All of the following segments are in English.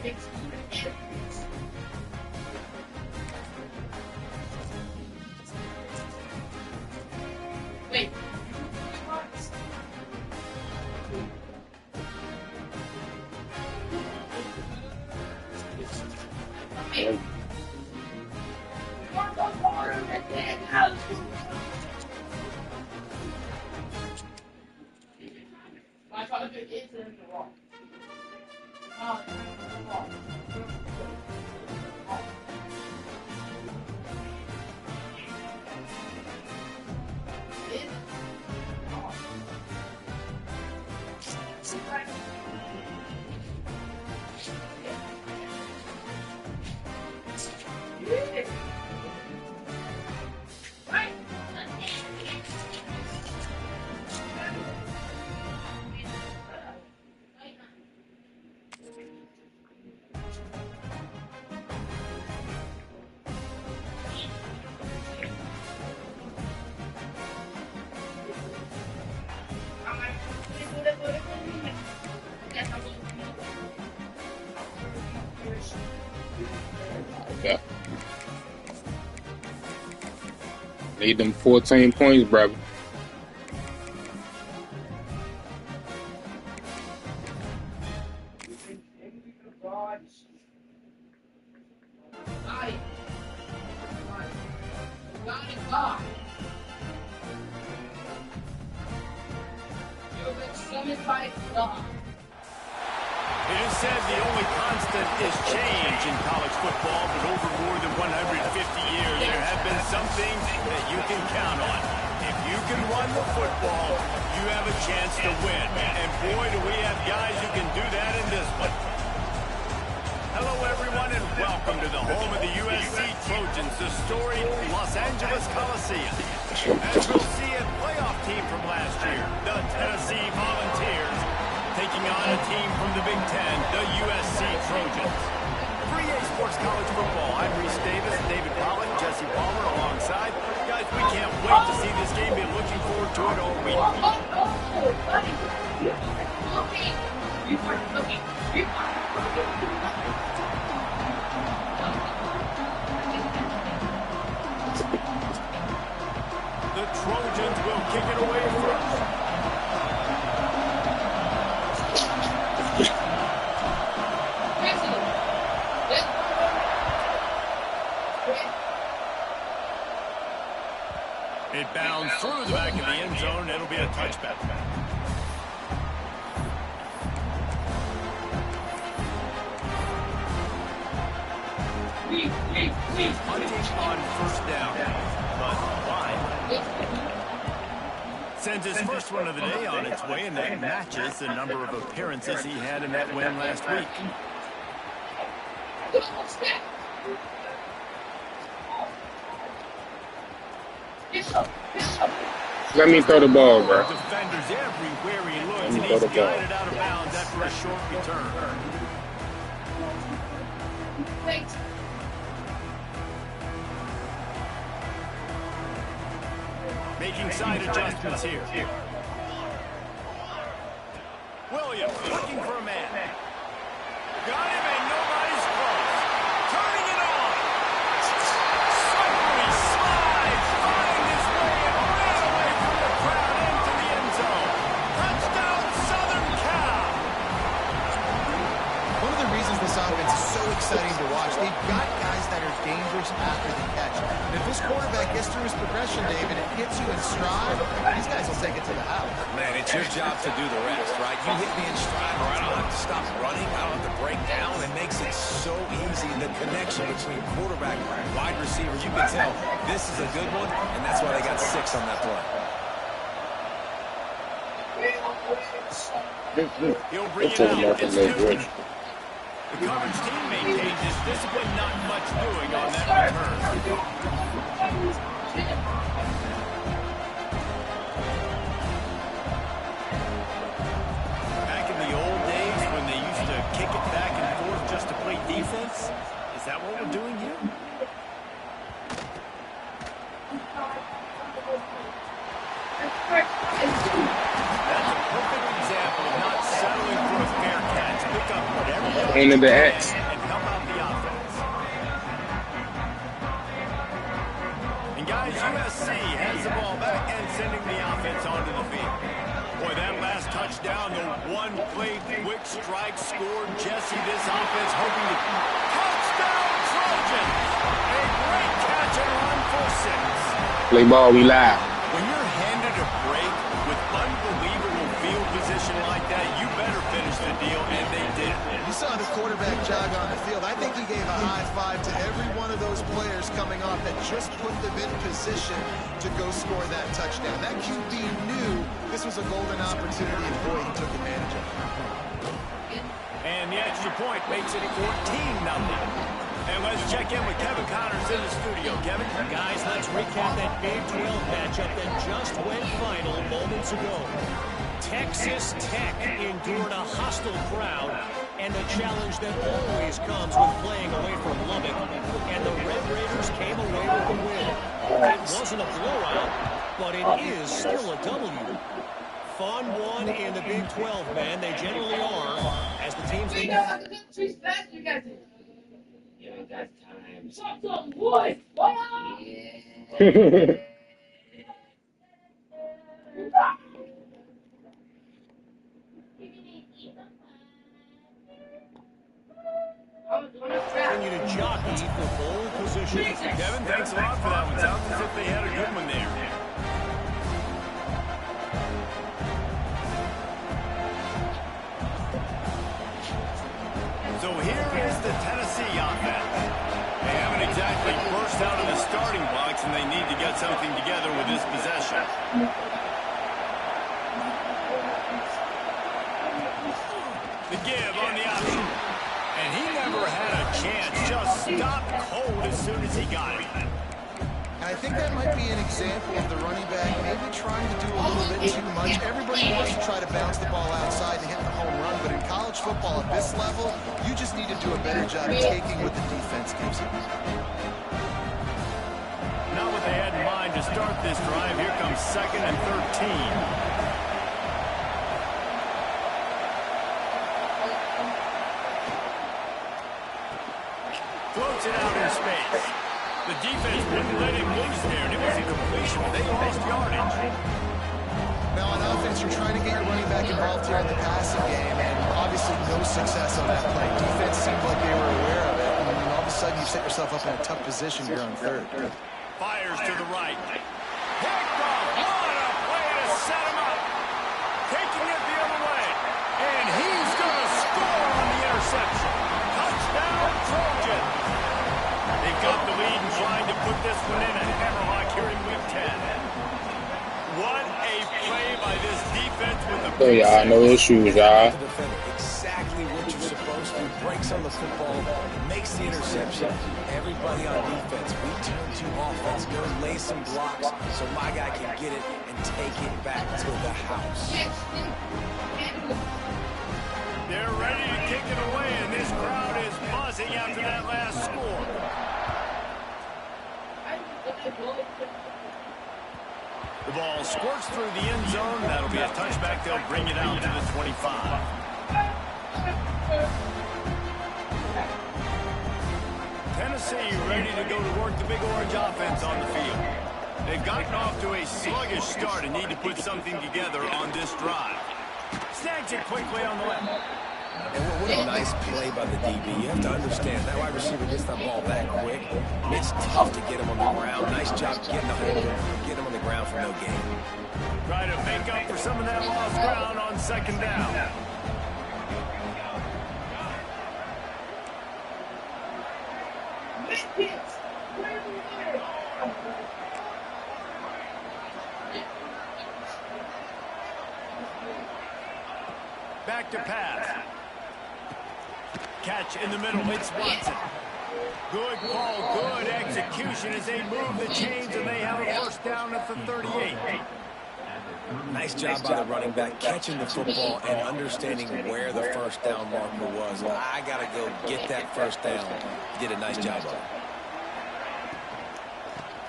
Wait. Okay. My father is in the wall. Oh, in the wall. Yeah. Need them 14 points, brother. It is said the only constant is change in college football, but over more than 150 years, there have been some things that you can count on. If you can run the football, you have a chance to win. And boy, do we have guys who can do that in this one. Hello, everyone, and welcome to the home of the USC Trojans, the storied Los Angeles Coliseum. As we'll see a playoff team from last year, the Tennessee Volunteers, taking on a team from the Big Ten, the USC Trojans. 3A Sports College Football. I'm Reese Davis, David Pollock, Jesse Palmer alongside. Guys, we can't wait to see this game. Been looking forward to it all week. The Trojans will kick it away first. It bounds through the back of the end zone. It'll be a touchback. Hunting on first down. But why? Sends his first one of the day on its way, and that matches the number of appearances he had in that win last week. Let me throw the ball, bro. Defenders everywhere he looks, and he's guided out of bounds after a short return. Making side adjustments here. Williams looking for a man. Got him, and nobody's close. Turning it on. Suddenly slides, find his way, and ran away from the crowd into the end zone. Touchdown, Southern Cal. One of the reasons this offense is so exciting to watch, they've got guys that are dangerous after the catch. And if this quarterback gets through his progression, David, it hits you in stride, these guys will take it to the house. Man, it's your job to do the rest, right? You hit me in stride, or I don't have to stop running. I don't have to break down. It makes it so easy. The connection between quarterback and wide receiver, you can tell this is a good one, and that's why they got 6 on that play. He'll bring it out. It's good. The coverage team maintains his discipline, not much doing on that return. Back in the old days when they used to kick it back and forth just to play defense, is that what we're doing here? That's a perfect example of not settling for a fair catch. Pick up whatever you End of the X. And help out the offense. And guys, USC has the ball back and sending the offense onto the field. Boy, that last touchdown, the one-play quick strike scored. Jesse, this offense hoping to touchdown Trojans. A great catch and run for 6. Play ball, we live. When you're handed a break with unbelievable field position like that, you better finish the deal, and they did. You saw the quarterback jog on the field. I think he gave a high five to every one of those players coming off that just put them in position to go score that touchdown. That QB knew this was a golden opportunity, and boy, he took advantage of it. And the extra point makes it 14-0. And let's check in with Kevin Connors in the studio. Kevin? Guys, let's recap that Big 12 matchup that just went final moments ago. Texas Tech endured a hostile crowd and the challenge that always comes with playing away from Lubbock. And the Red Raiders came away with the win. It wasn't a blowout, but it is still a W. Fun one in the Big 12, man. They generally are. As the teams... You got time. Some wood. Yeah. Continue to jockey for pole position. Kevin, thanks a lot for that one. Sounds as if they had a good one there. So here is the Tennessee offense. They haven't exactly burst out of the starting blocks, and they need to get something together with this possession. The give on the option. And he never had a chance. Just stopped cold as soon as he got it. And I think that might be an example of the running back maybe trying to do a little bit too much. Everybody wants to try to bounce the ball outside and hit the home run, but in college football at this level, you just need to do a better job taking what the defense gives you. Not what they had in mind to start this drive. Here comes 2nd and 13. Floats it out in space. The defense wouldn't let him loose there, and it was a completion. They lost yardage. Now on offense, you're trying to get your running back involved here in the passing game, and obviously no success on that play. Defense seemed like they were aware of it, and all of a sudden you set yourself up in a tough position here on 3rd. Fires to the right. Picked off. What a play to set him up. Taking it the other way. And he's going to score on the interception. Touchdown, Trojan. They've got the lead and trying to put this one in at Hammerlock here in week 10. What a play by this defense with the... Hey, y'all, no issues, y'all. Exactly what you're supposed to. Breaks on the football, makes the interception. Everybody on defense, we turn to offense, go lay some blocks so my guy can get it and take it back to the house. They're ready to kick it away, and this crowd is buzzing after that last score. The ball squirts through the end zone. That'll be a touchback. They'll bring it out to the 25. Tennessee ready to go to work the Big Orange offense on the field. They've gotten off to a sluggish start and need to put something together on this drive. Snags it quickly on the left. And what a nice play by the DB. You have to understand, that wide receiver gets that ball that quick. It's tough to get him on the ground. Nice job getting a hold of him, getting him on the ground for no gain. Try to make up for some of that lost ground on 2nd down. Back to pass. Catch in the middle, it's Watson. Good call, good execution as they move the chains, and they have a 1st down at the 38. Nice job by the running back, catching the football and understanding where the 1st down marker was. I got to go get that 1st down. He did a nice job of it.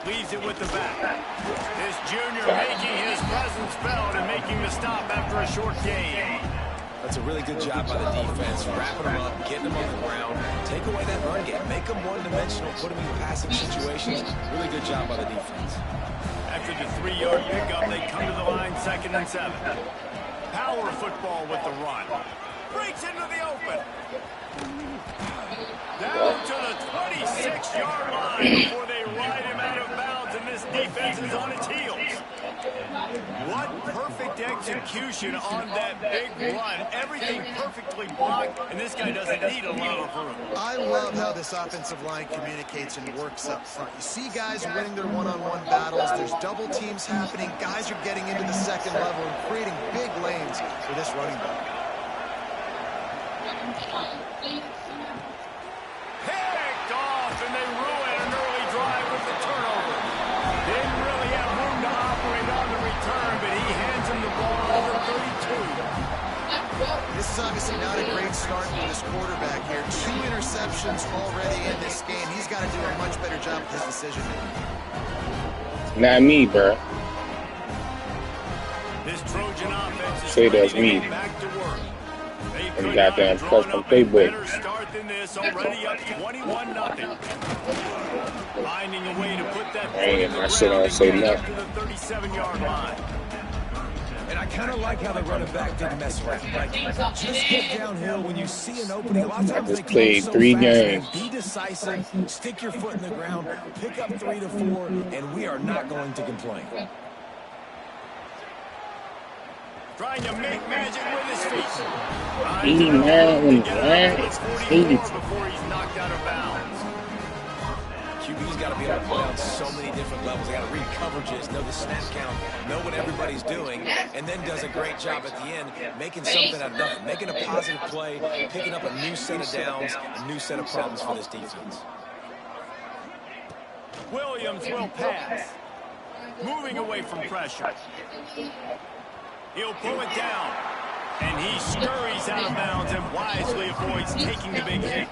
Leaves it with the back. This junior making his presence felt and making the stop after a short gain. That's a really good job by the defense, wrapping them up, getting them on the ground, take away that run game, make them one-dimensional, put them in passing situations. Really good job by the defense. After the 3-yard pickup, they come to the line 2nd and 7. Power football with the run. Breaks into the open. Down to the 26-yard line before they ride him out of bounds, and this defense is on its heels. What perfect execution on that big run. Everything perfectly blocked, and this guy doesn't need a lot of room. I love how this offensive line communicates and works up front. You see guys winning their one-on-one battles. There's double teams happening. Guys are getting into the second level and creating big lanes for this running back. Picked off, and they ruin an early drive with the turnover. Didn't really have room to operate on the return, but he hands him the ball over 32. This is obviously not a great start for this quarterback here. 2 interceptions already in this game. He's got to do a much better job with his decision making. Not me, bro. This Trojan offense is Say that's ready to me. get back to work. They And could goddamn not have custom drawn up a playbook. better start than this, already up 21-0. Finding a way to put that foot in the I still ground don't say and get up nothing. to the 37-yard line. And I kind of like how the running back didn't mess around. Like, just get downhill when you see an opening. A lot of times just they played close so 3 fast, games. Be decisive, stick your foot in the ground, pick up 3 to 4, and we are not going to complain. Trying to make magic with his feet. 89 and before he's knocked out of bounds. QB's got to be able to play on so many different levels. They got to read coverages, know the snap count, know what everybody's doing, and then does a great job at the end making something out of nothing, making a positive play, picking up a new set of downs, a new set of problems for this defense. Williams will pass. Moving away from pressure. He'll pull it down. And he scurries out of bounds and wisely avoids taking the big hit.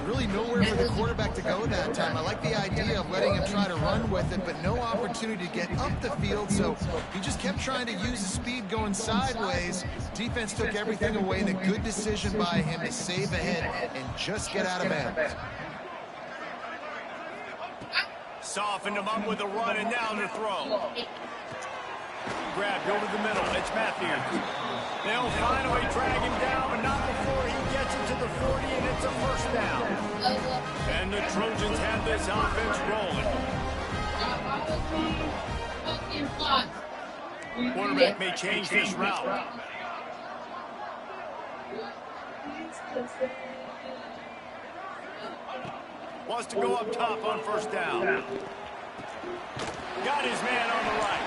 Really nowhere for the quarterback to go that time. I like the idea of letting him try to run with it, but no opportunity to get up the field, so he just kept trying to use the speed going sideways. Defense took everything away, and a good decision by him to save a hit and just get out of bounds. Softened him up with a run, and now the throw. Grabbed over the middle. It's Matthews. They'll finally drag him down, but not before he gets it to the 40, and it's a first down. And the Trojans have this offense rolling. Quarterback may change this route. Wants to go up top on first down. Got his man on the right.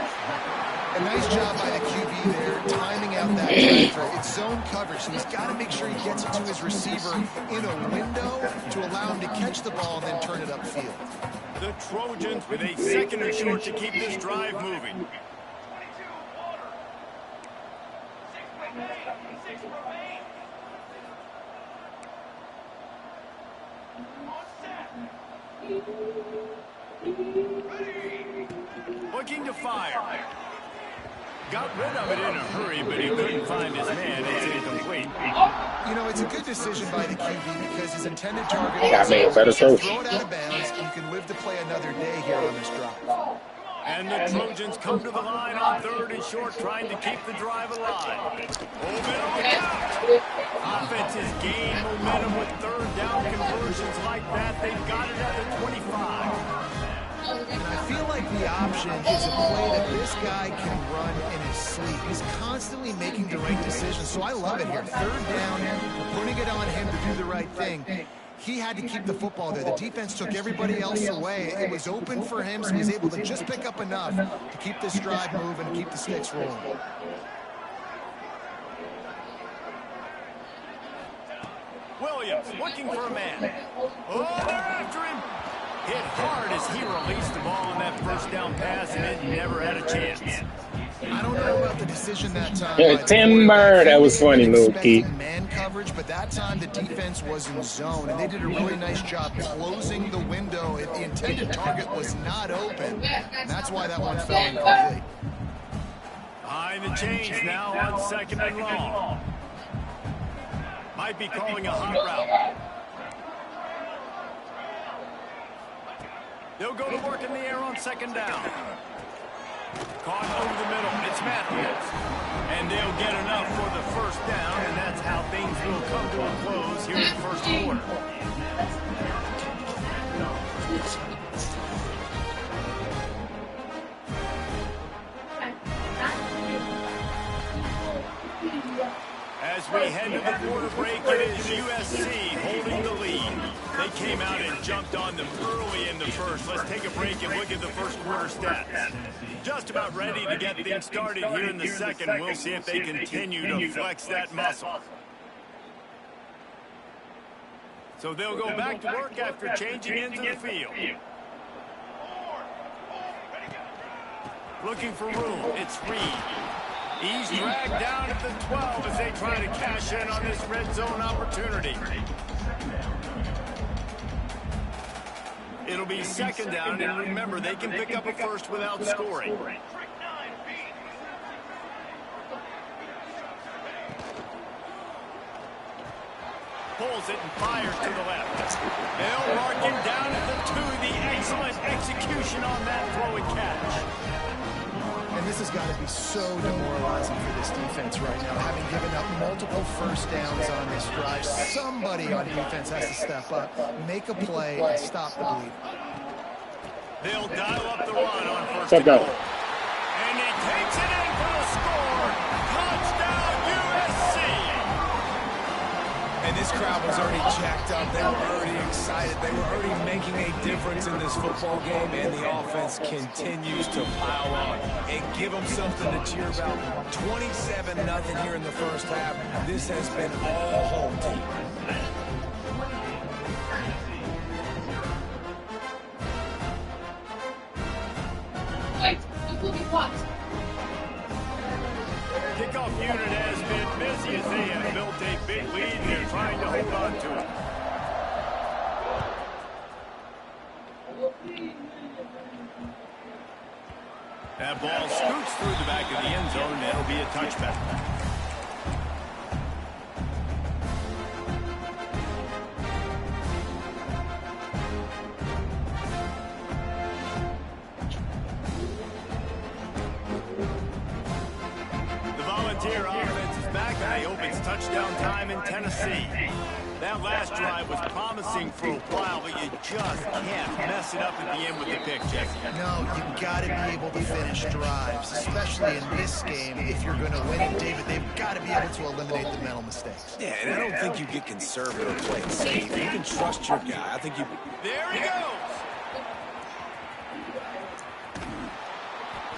A nice job by the QB there, timing out that drive throw. It's zone coverage, so he's got to make sure he gets it to his receiver in a window to allow him to catch the ball and then turn it upfield. The Trojans with a second and short to keep this drive moving. Looking to fire. Got rid of it in a hurry, but he couldn't find his man. It's incomplete. You know, it's a good decision by the QB because his intended target Got me a better coach. throw it out of bounds, and you can live to play another day here on this drive. And the Trojans come to the line on third and short, trying to keep the drive alive. Offense has gained momentum with third down conversions like that. They've got it at the 25. And I feel like the option is a play that this guy can run in his sleep. He's constantly making the right decisions, so I love it here. Third down, putting it on him to do the right thing. He had to keep the football there. The defense took everybody else away. It was open for him, so he was able to just pick up enough to keep this drive moving and keep the sticks rolling. Williams looking for a man. Oh, they're after him. Hit hard as he released the ball on that first down pass, and it never had a chance. I don't know about the decision that time. Yeah, Timber, that was funny, little key. Man coverage, but that time the defense was in zone, and they did a really nice job closing the window. The intended target was not open, and that's why that one fell incomplete. Behind the chains now on second and long. might be calling a hot route. They'll go to work in the air on second down. Caught over the middle. It's Matthews. And they'll get enough for the first down, and that's how things will come to a close here in the first quarter. As we head to the quarter break, it is USC holding the lead. They came out and jumped on them early in the first. Let's take a break and look at the first quarter stats. Just about ready to get things started here in the second. We'll see if they continue to flex that muscle. So they'll go back to work after changing into the field. Looking for room. It's Reed. He's dragged down at the 12 as they try to cash in on this red zone opportunity. It'll be second down, and remember, they can pick up a first without scoring. Pulls it and fires to the left. They'll mark him down at the 2. The excellent execution on that throw and catch. And this has got to be so demoralizing for this defense right now, having given up multiple first downs on this drive. Somebody on defense has to step up, make a play, and stop the bleed. They'll dial up the run on first and goal. And he takes it in for the score. Touchdown, USC! And this crowd was already jacked up. They were already excited. They were already making a difference in this football game, and the offense continues to pile on and give them something to cheer about. 27-0 here in the first half. This has been all home team. Kickoff unit has been busy as they have built a big lead and they're trying to hold on to it. That ball scoots through the back of the end zone, and it'll be a touchback. The Volunteer offense is back, and they opens touchdown time in Tennessee. That last drive was promising for a while, but you just can't mess it up at the end with the pick, Jesse. No, you've got to be able to finish drives, especially in this game. If you're going to win it, David, they've got to be able to eliminate the mental mistakes. Yeah, and I don't think you get conservative or play it safe. You can trust your guy. I think you... There he goes!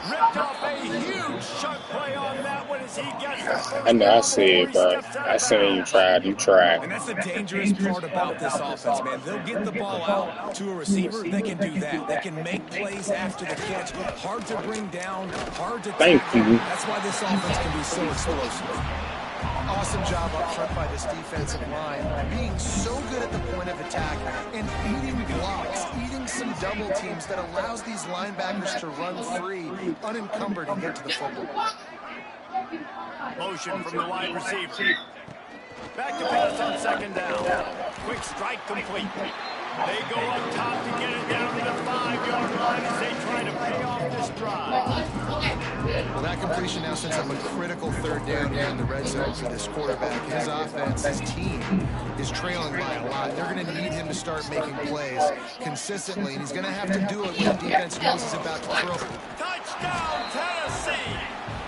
Ripped off a huge shot play on that one as he gets the first. I know I see it, but I seen you tried. And that's the dangerous part about this offense, man. They'll get the ball out to a receiver. They can do that. They can make plays after the catch. Hard to bring down, hard to Thank you. That's why this offense can be so explosive. Awesome job up front by this defensive line, being so good at the point of attack and eating blocks, eating some double teams that allows these linebackers to run free, unencumbered, and get to the football. Motion from the wide receiver. Back to pass on second down. Quick strike complete. They go up top to get it down to the 5-yard line as they try to pay off this drive. Well, that completion now sets up a critical third down here in the red zone for this quarterback. His offense, his team, is trailing by a lot. They're going to need him to start making plays consistently, and he's going to have to do it when the defense knows he's about to throw. Touchdown, Tennessee!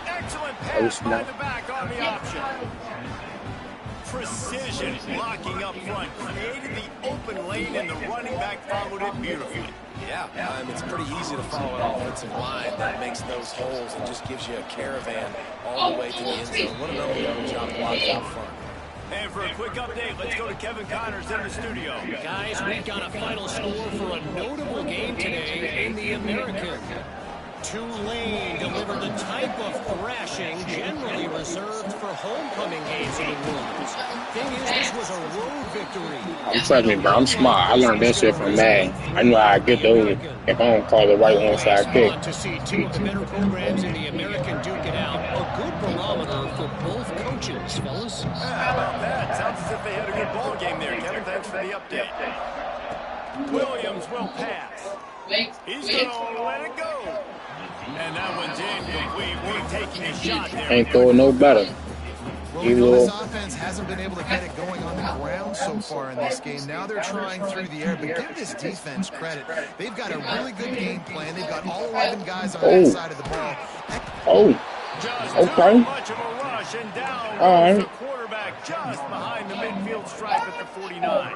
Excellent pass by the back on the option. Precision blocking up front, created the open lane, and the running back followed it beautifully. Yeah, it's pretty easy to follow an offensive line that makes those holes and just gives you a caravan all the way to the end zone. What an unbelievable job blocking up front. And for a quick update, let's go to Kevin Connors in the studio. Guys, we've got a final score for a notable game today in the American. Tulane delivered the type of thrashing generally reserved for homecoming games in the Wolves. Thing is, this was a road victory. I'm trust me, bro. I'm smart. I learned that shit from Madden. I knew how to get those if I don't call the right onside kick. To see two of the better programs in the American duke it out, a good barometer for both coaches. coaches, fellas. How about that? Sounds as if they had a good ball game there, Kevin. Thanks for the update. Williams will pass. He's going to let it go. And that one's incomplete. We're taking a shot there. Ain't throwing no better. Well, we know this offense hasn't been able to get it going on the ground so far in this game. Now they're trying through the air, but give this defense credit. They've got a really good game plan. They've got all 11 guys on that side of the ball. Just Okay. too much of a rush, and down goes the quarterback just behind the midfield stripe at the 49.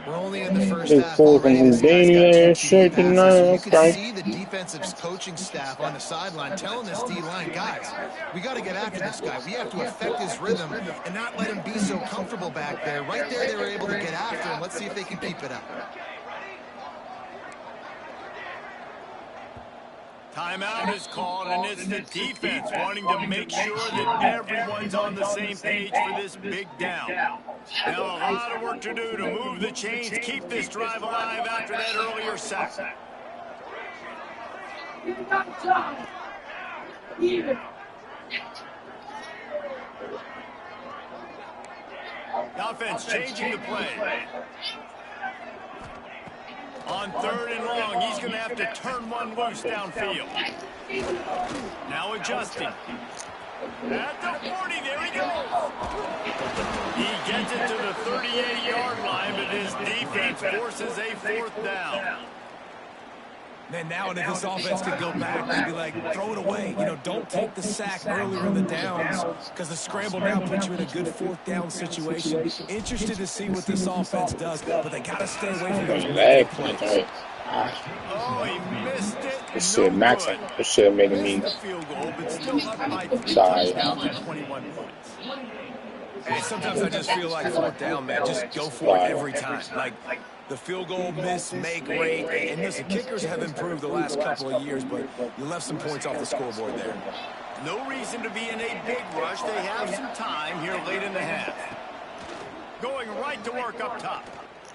We're only in the first half already. This guy's got 2 TD passes. You can see the defensive coaching staff on the sideline telling this D-line, guys, we got to get after this guy. We have to affect his rhythm and not let him be so comfortable back there. Right there, they were able to get after him. Let's see if they can keep it up. Timeout is called, and it's the defense wanting to make sure that everyone's on the same page for this big down. Now a lot of work to do to move the chains, keep this drive alive after that earlier sack. The offense changing the play. On 3rd and long, he's going to have to turn one loose downfield. Now adjusting. At the 40, there he goes. He gets it to the 38-yard line, but his defense forces a 4th down. Man, now and if this offense could go back, they'd be like, throw it away. You know, don't take the sack earlier in the downs because the scramble now puts you in a good 4th down situation. Interested to see what this offense does, but they got to stay away from those big plays. Oh, he missed it. This shit maxing. This shit making me sorry. Hey, sometimes I just feel like 4th down, man. Just go for it every time. Like, the field goal miss, make rate. And listen, kickers have improved the last couple of years, but you left some points off the scoreboard there. No reason to be in a big rush. They have some time here late in the half. Going right to work up top.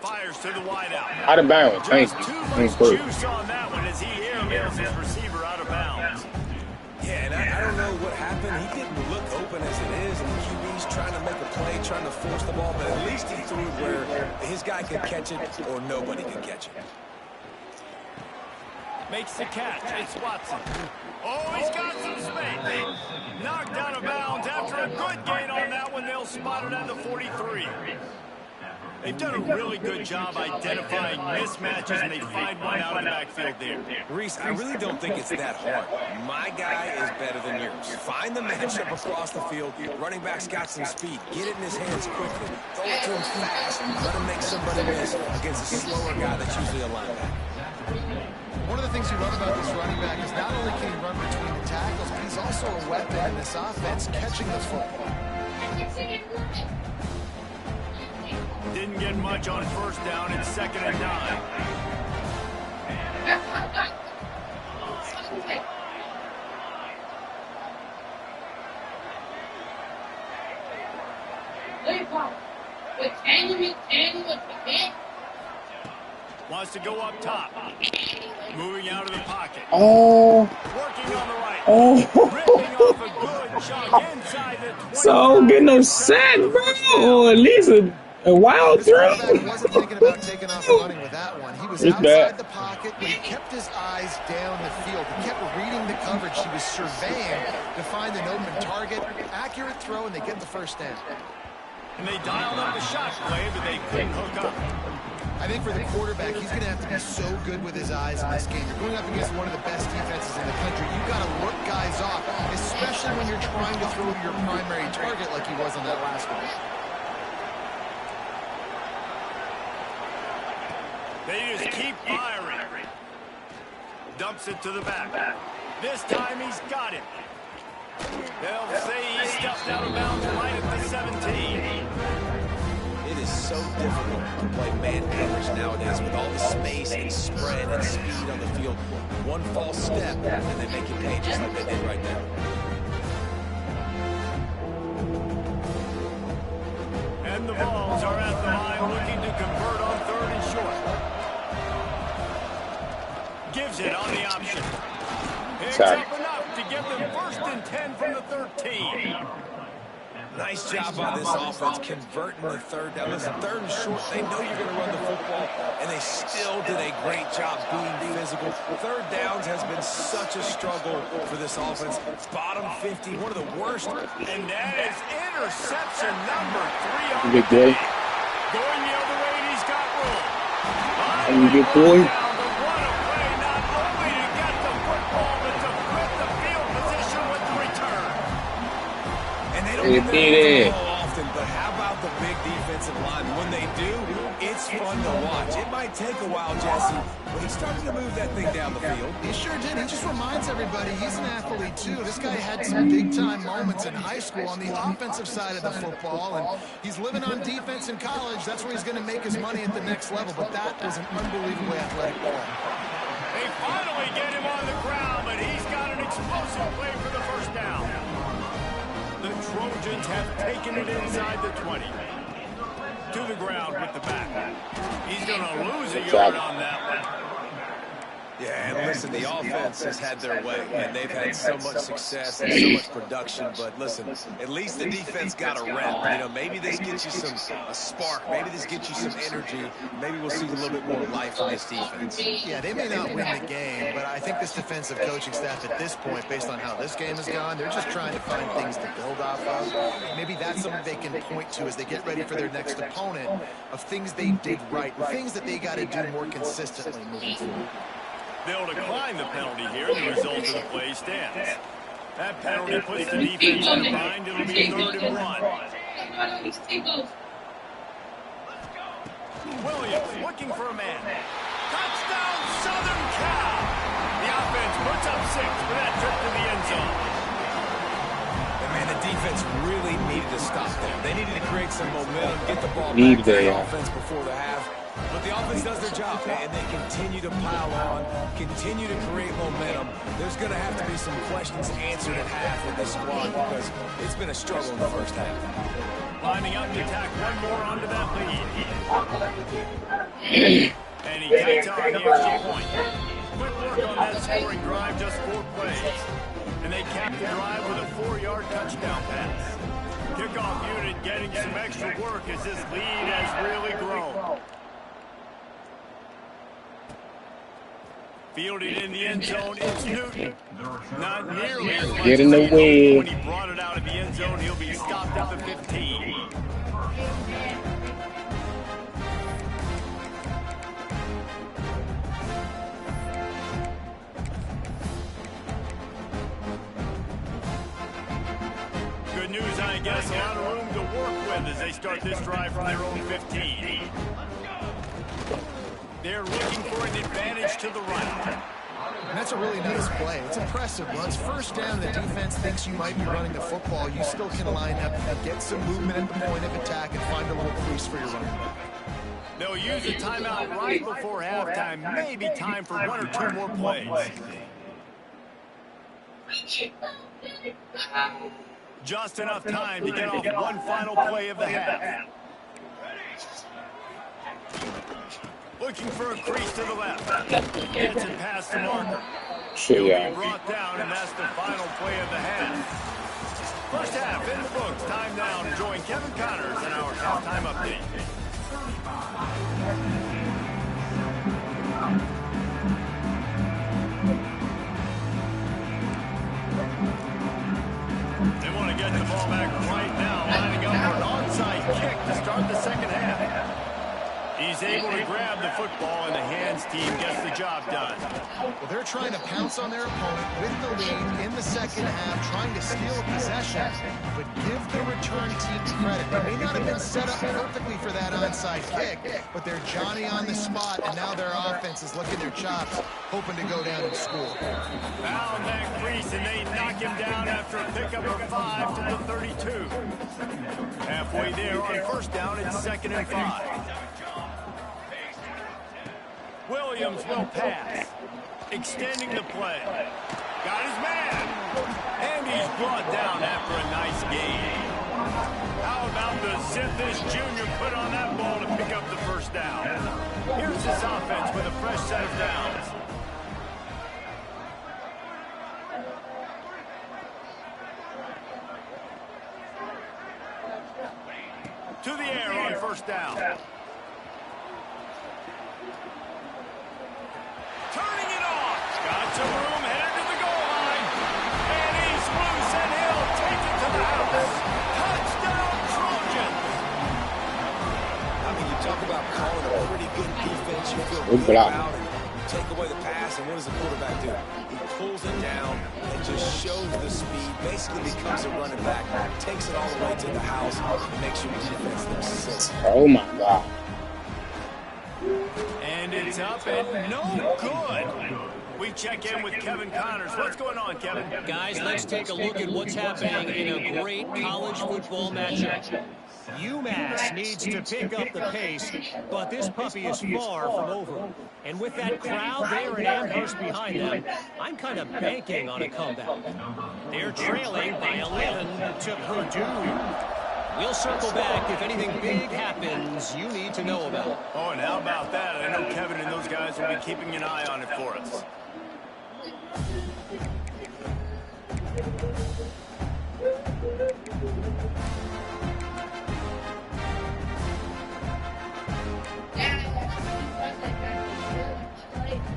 Fires to the wideout. Out of bounds. Thank Just you. too much juice on that one as he airmails his receiver out of bounds. Yeah, and I don't know what happened. He didn't look open as it is, and the QB's trying to make a play, trying to force the ball, but at least he threw it where his guy could catch it or nobody could catch it. Makes the catch. It's Watson. Oh, he's got some space. Knocked out of bounds after a good gain on that one. They'll spot it at the 43. They've done a really good job identifying mismatches, and they find one out of the backfield there. Reese, I really don't think it's that hard. My guy is better than yours. Find the matchup across the field. Running back's got some speed. Get it in his hands quickly. Throw it to him fast. Let him make somebody miss against a slower guy that's usually a linebacker. One of the things you love about this running back is not only can he run between the tackles, but he's also a weapon in this offense catching the football. Didn't get much on 1st down. It's 2nd and 9. Wants to go up top. Moving out of the pocket. Oh. Working on the right. Oh. Ripping off a good chunk inside the 20. So getting a sack, bro. Or at least a wild throw. He wasn't thinking about taking off and running with that one. He was outside the pocket, but he kept his eyes down the field. He kept reading the coverage. He was surveying to find an open target. Accurate throw, and they get the 1st down. And they dialed up the shot play, but they couldn't hook up. I think for the quarterback, he's going to have to be so good with his eyes in this game. You're going up against one of the best defenses in the country. You've got to look guys off, especially when you're trying to throw to your primary target like he was on that last one. They just keep firing. Dumps it to the back. This time he's got it. They'll say he stepped out of bounds right at the 17. It is so difficult to play man coverage nowadays with all the space and spread and speed on the field. One false step, and they make you pay just like they did right there. And the Vols are at the line looking to convert on 3rd and short. Gives it on the option. Picks up enough to give them 1st and 10 from the 13. Nice job on this offense converting the third down. Listen, third and short, they know you're going to run the football, and they still did a great job being physical. Third downs has been such a struggle for this offense. Bottom 50, one of the worst. And that is interception number 3 on Good the boy. day. Going the other way, and he's got room. Good boy. Down, but what a play, not only to get the football, but to flip the field position with the return. And they don't Hey, get beat that it. ball often, but how about the big defensive line? When they do, it's fun to watch. It might take a while, Jesse, but he's starting to move that thing down the field. He sure did. He just reminds everybody he's an athlete, too. This guy had some big-time moments in high school on the offensive side of the football, and he's living on defense in college. That's where he's going to make his money at the next level, but that was an unbelievably athletic play. They finally get him on the ground, but he's got an explosive play for the first down. The Trojans have taken it inside the 20. To the ground with the back. He's going to lose a yard on that one. Yeah, and listen, the offense has had their way, and they've had so much success and so much production, but listen, at least the defense got a rep. You know, maybe this gets you a spark. Maybe this gets you some energy. Maybe we'll see a little bit more life in this defense. Yeah, they may not win the game, but I think this defensive coaching staff at this point, based on how this game has gone, they're just trying to find things to build off of. Maybe that's something they can point to as they get ready for their next opponent of things they did right and things that they got to do more consistently moving forward. They'll decline the penalty here. The result of the play stands. That penalty puts the defense in a bind. It'll be 3rd and 1. Williams looking for a man. Touchdown, Southern Cal. The offense puts up 6 for that trip to the end zone. And man, the defense really needed to stop there. They needed to create some momentum, get the ball Need back to the they, offense before the half. But the offense does their job, and they continue to pile on, continue to create momentum. There's going to have to be some questions answered at half with this squad because it's been a struggle in the first half. Lining up to tack one more onto that lead. And he takes on the extra point. Quick work on that scoring drive, just 4 plays. And they cap the drive with a 4-yard touchdown pass. Kickoff unit getting some extra work as this lead has really grown. Fielded in the end zone, it's Newton. Not nearly as much Get in the as way. when he brought it out of the end zone. He'll be stopped at the 15. Good news, I guess. A lot of room to work with as they start this drive from their own 15. They're looking for an advantage to the right. And that's a really nice play. It's impressive. Once first down, the defense thinks you might be running the football. You still can line up and get some movement at the point of attack and find a little crease for your running back. They'll use a timeout right before halftime. Maybe time for 1 or 2 more plays. Just enough time to get off one final play of the half. Looking for a crease to the left. Gets it past the marker. Shit, He'll yeah. be brought down, and that's the final play of the half. First half in the books. Time now to join Kevin Connors in our halftime update. They want to get the ball back right now, lining up for an onside kick to start the second half. He's able to grab the football, and the hands team gets the job done. Well, they're trying to pounce on their opponent with the lead in the second half, trying to steal a possession, but give the return team credit. They may not have been set up perfectly for that onside kick, but they're Johnny on the spot, and now their offense is licking their chops, hoping to go down and score. Found that crease, and they knock him down after a pickup of 5 to the 32. Halfway there on first down, it's 2nd and 5. Williams will pass. Extending the play. Got his man. And he's brought down after a nice gain. How about the zip this junior put on that ball to pick up the first down? Here's this offense with a fresh set of downs. down. Turning it off. Got some room, headed to the goal line. And he's loose, and he'll take it to the house. Touchdown, Trojans. I mean, you talk about calling a pretty good defense. You feel good about it. Take away the pass, and what does the quarterback do? He pulls it down and just shows the speed, basically becomes a running back, takes it all the way to the house, and makes your defense look sick. Oh, my God. And it's up and no good. We check in with Kevin Connors. What's going on, Kevin? Guys, let's take a look at what's happening in a great college football matchup. UMass needs to pick up the pace, but this puppy is far from over. And with that crowd there in Amherst behind them, I'm kind of banking on a comeback. They're trailing by 11 to Purdue. We'll circle back if anything big happens you need to know about. Oh, and how about that? I know Kevin and those guys will be keeping an eye on it for us.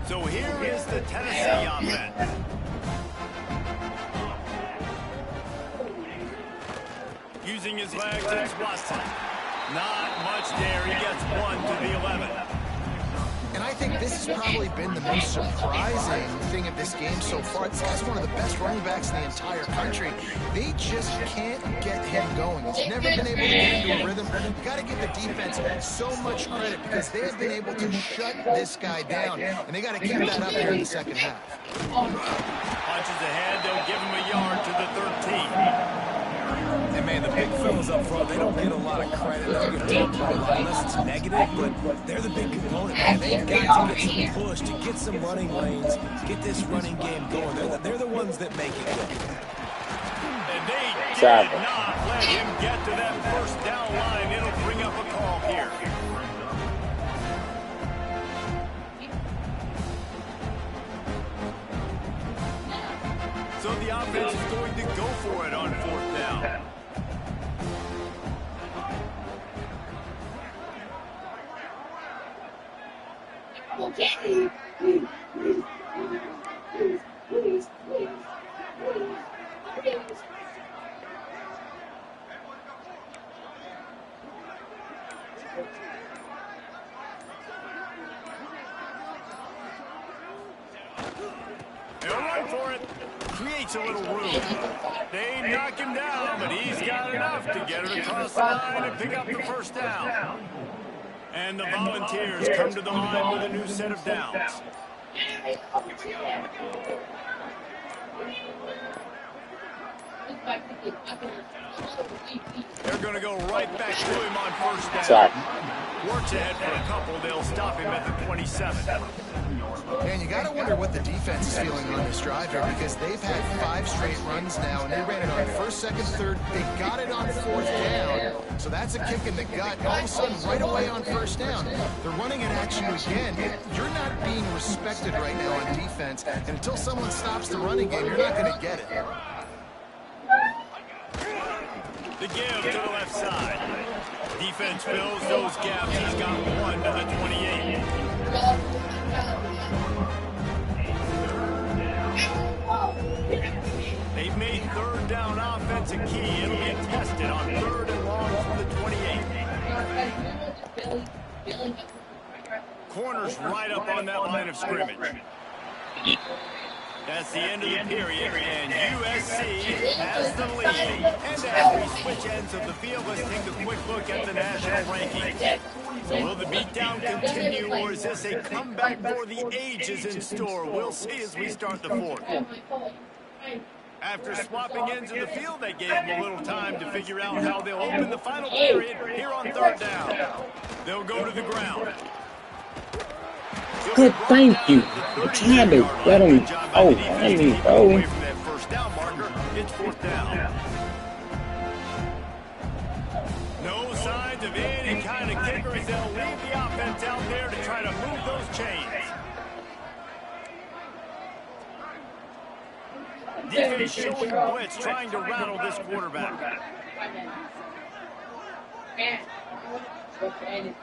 So here is the Tennessee offense. Using his legs, it's Watson. Not much there. He gets 1 to the 11. And I think this has probably been the most surprising thing of this game so far. This guy's one of the best running backs in the entire country. They just can't get him going. He's never been able to get into a rhythm. You got to give the defense so much credit because they have been able to shut this guy down, and they got to keep that up here in the second half. Punches ahead. They'll give him a yard to the 13. And man, the big fellas up front, they don't get a lot of credit. They don't get talked about a lot unless it's negative, but they're the big component, man. They've got to get some push, to get some running lanes, get this running game going. They're the ones that make it go. And they did not let him get to that first down line. It'll bring up a call here. So the offense is going to go for it on 4th down. Okay. They'll run for it. Creates a little room. They knock him down, but he's got enough to get it across the line and pick up the first down. And the Volunteers come to the line with a new set of downs. They're going to go right back to him on first down. Works ahead for a couple. They'll stop him at the 27. And you got to wonder what the defense is feeling on this drive here because they've had 5 straight runs now, and they ran it on 1st, 2nd, 3rd. They got it on 4th down, so that's a kick in the gut. All of a sudden, right away on 1st down, they're running it at you again. You're not being respected right now on defense, and until someone stops the running game, you're not going to get it. The give to the left side. Defense fills those gaps. He's got 1 to the 28. They've made 3rd down offense a key. It'll get tested on 3rd and long from the 28. Corners right up on that line of scrimmage. That's the end of the period, and USC has the lead. And as we switch ends of the field, let's take a quick look at the national rankings. So will the beatdown continue, or is this a comeback for the ages in store? We'll see as we start the 4th. After swapping ends of the field, they gave them a little time to figure out how they'll open the final period here on 3rd down. They'll go to the ground. Good, thank you. I'm trying to let him. Oh, I mean, away from that first down marker. It's 4th down. No signs of any kind of kicker as they'll leave the offense out there to try to move those chains. Defense showing blitz, trying to rattle this quarterback. Trying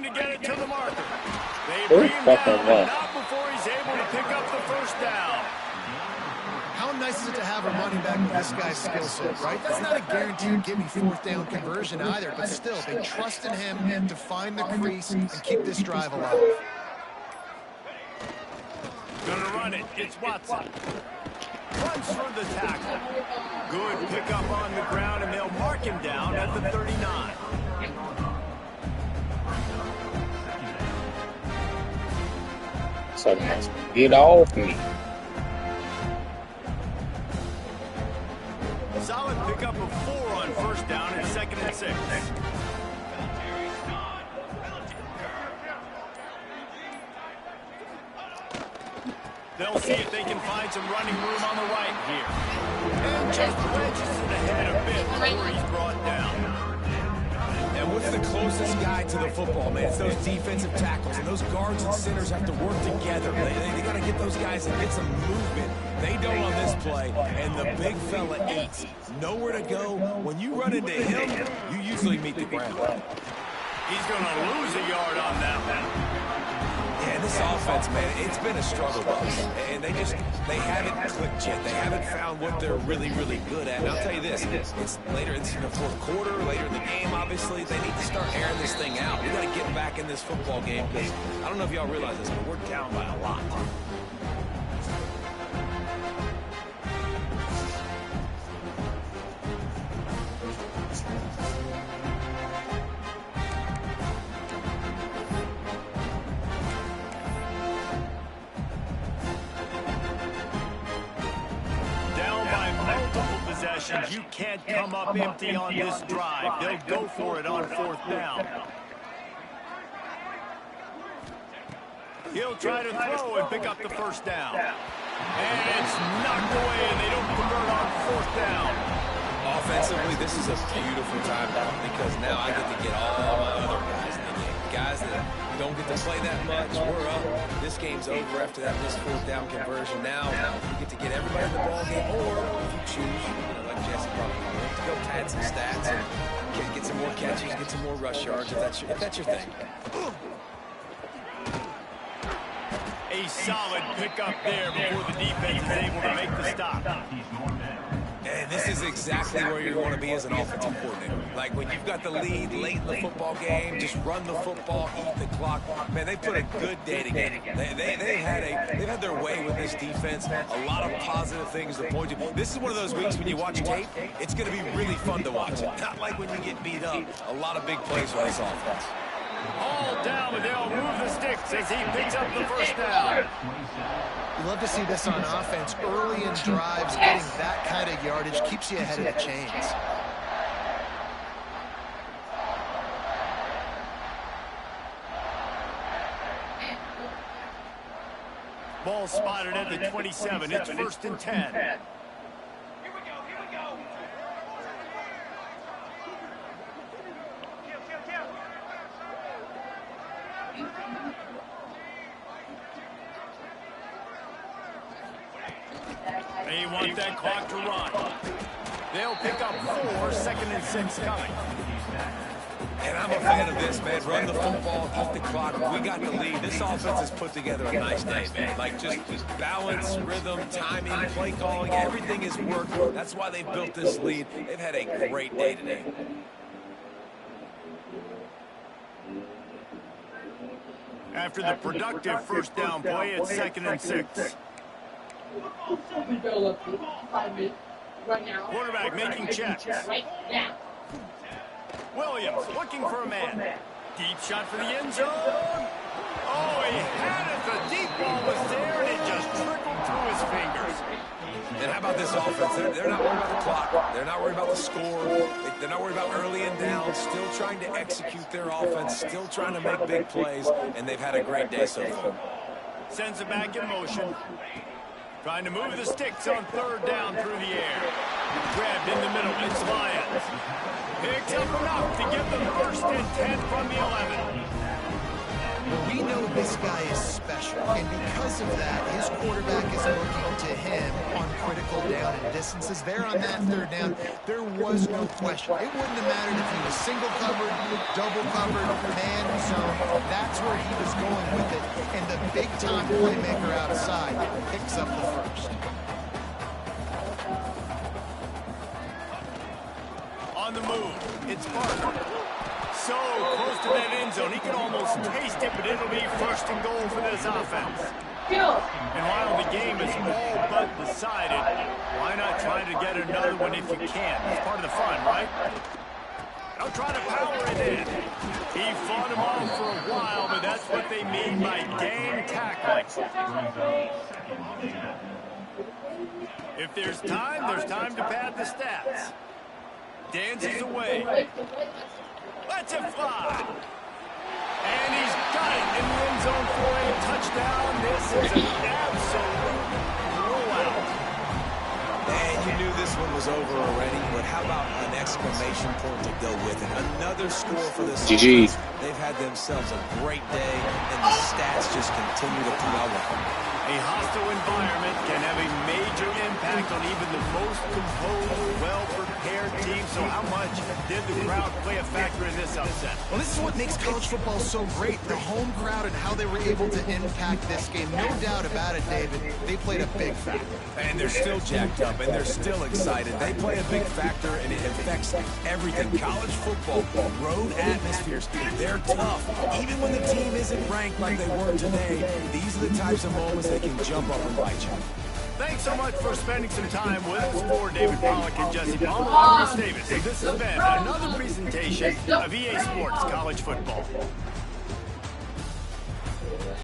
to get it to the marker. They Who bring him fucking down, won? but not before he's able to pick up the first down. How nice is it to have a running back with this guy's skill set, right? That's not a guaranteed give-me fourth down conversion either, but still, they trust in him to find the crease and keep this drive alive. Gonna run it. It's Watson. Runs for the tackle. Good pickup on the ground, and they'll mark him down at the 39. So get off me. Solid pickup of 4 on first down and 2nd and 6. They'll see if they can find some running room on the right here. And just wedges it ahead a bit before he's brought down. And what's the closest guy to the football, man? It's those defensive tackles, and those guards and centers have to work together. They got to get those guys and get some movement. They don't on this play, and the big fella eats. Nowhere to go. When you run into him, you usually meet the ground. He's going to lose a yard on that one. Yeah, this offense, man, it's been a struggle bus. And they haven't clicked yet. They haven't found what they're really, really good at. And I'll tell you this, it's later in the fourth quarter, later in the game, obviously. They need to start airing this thing out. We got to get back in this football game because I don't know if y'all realize this, but we're down by a lot. You can't come up empty on this drive. They'll go for it on 4th down. He'll try to throw and pick up the first down. And it's knocked away, and they don't convert on 4th down. Offensively, this is a beautiful time now because now I get to get all my other guys in the game. Guys that don't get to play that much, we're up. This game's over after that missed 4th down conversion. Now we get to get everybody in the ball game, or if you choose, like Jesse probably to go pad some stats and get some more catches, get some more rush yards if that's your thing. A solid pickup there before the defense is able to make the stop. And this is exactly where you want to be as an offensive coordinator. Like when you've got the lead late in the football game, just run the football, eat the clock. Man, they put a good day together. They've had their way with this defense. A lot of positive things to point to. This is one of those weeks when you watch tape, it's going to be really fun to watch it. Not like when you get beat up. A lot of big plays for this offense. All down, but they'll move the sticks as he picks up the first down. You love to see this on offense. Early in drives, getting that kind of yardage keeps you ahead of the chains. Ball spotted at the 27. It's 1st and 10. They want that clock to run. They'll pick up 4, 2nd and 6 coming. And I'm a fan of this, man. Run the football, eat the clock. We got the lead. This offense has put together a nice day, man. Like just balance, rhythm, timing, play calling, everything has worked. That's why they built this lead. They've had a great day today. After the productive first down play, it's 2nd and 6. Quarterback making checks. Williams looking for a man. Deep shot for the end zone. Oh, he had it. The deep ball was there, and it just trickled through his fingers. And how about this offense? They're not worried about the clock. They're not worried about the score. They're not worried about early and down. Still trying to execute their offense. Still trying to make big plays. And they've had a great day so far. Sends it back in motion. Trying to move the sticks on 3rd down through the air. Grabbed in the middle. It's Lions. Picks up enough to get the 1st and 10 from the 11. We know this guy is special, and because of that, his quarterback is looking to him on critical down and distances. There on that third down, there was no question. It wouldn't have mattered if he was single covered, double covered, man zone. That's where he was going with it, and the big-time playmaker outside picks up the first. On the move, it's Parker. So close to that end zone, he can almost taste it, but it'll be first and goal for this offense. And while the game is all but decided, why not try to get another one if you can? That's part of the fun, right? They'll try to power it in. He fought him off for a while, but that's what they mean by game tackling. If there's time to pad the stats. Dances away. Lets it fly. And he's got it in the end zone for a touchdown. This is an absolute rollout. And you knew this one was over already, but how about an exclamation point to go with it? Another score for this GG. offense. They've had themselves a great day, and the stats just continue to pile up. A hostile environment can have a major impact on even the most composed, well-prepared team. So how much did the crowd play a factor in this upset? Well, this is what makes college football so great, the home crowd and how they were able to impact this game. No doubt about it, David. They played a big factor. And they're still jacked up, and they're still excited. They play a big factor, and it affects everything. College football, road atmospheres, they're tough. Even when the team isn't ranked like they were today, these are the types of moments that can jump up and bite you. Thanks so much for spending some time with us. For David Pollack and Jesse Palmer, I'm Chris Davis. And this has been another presentation of EA Sports College Football.